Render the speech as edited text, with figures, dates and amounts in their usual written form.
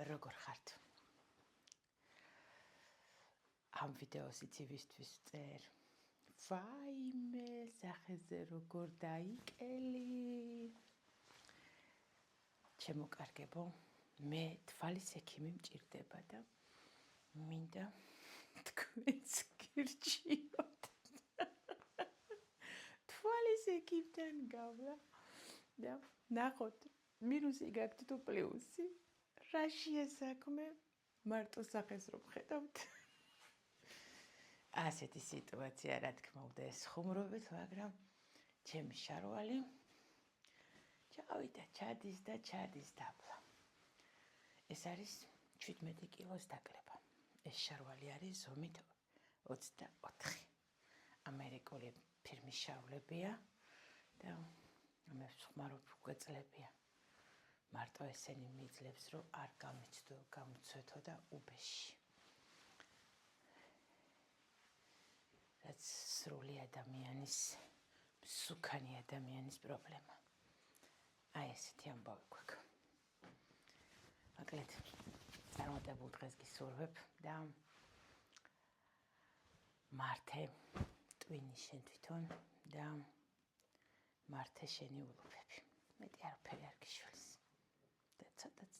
როგორ ხართ? ამ ვიდეოს იცივისთვის წერ. ვაიმე, სახეზე როგორ დაიკელი. ჩემო კარგებო, მე თვალის ექიმი მჭირდება და მინდა თქვენს გირჩიოთ. თვალის ექიმთან გავლა და ნახოთ, მინუსი გაქვთ თუ პლუსი. რაშია საქმე? მარტო სახეს რომ ხედავთ. ასეთი სიტუაცია, რა თქმა უნდა, ეს ხუმრობთ, მაგრამ ჩემი შარვალი ჩავიდა, ჩადის დაბლა. ეს არის 17 კილოს დაკლება. ეს შარვალი არის ზომით 24. ამერიკული ფირმის შარვლებია და მე ვხმარობ უკვე წლებია. მარტო ესენი მიძლებს, რომ არ გამოცვეთო და უბეში. რაც სრული ადამიანის, მსუქანი ადამიანის პრობლემა. აი ესეთი ამბავი გვაქვს. მოკლედ, წარმატებულ დღეს გისურვებ და მართე ტვინი შენ თვითონ და მართე შენი ულუფები. მეტი არაფერი არ გიშველს. და ცოტაც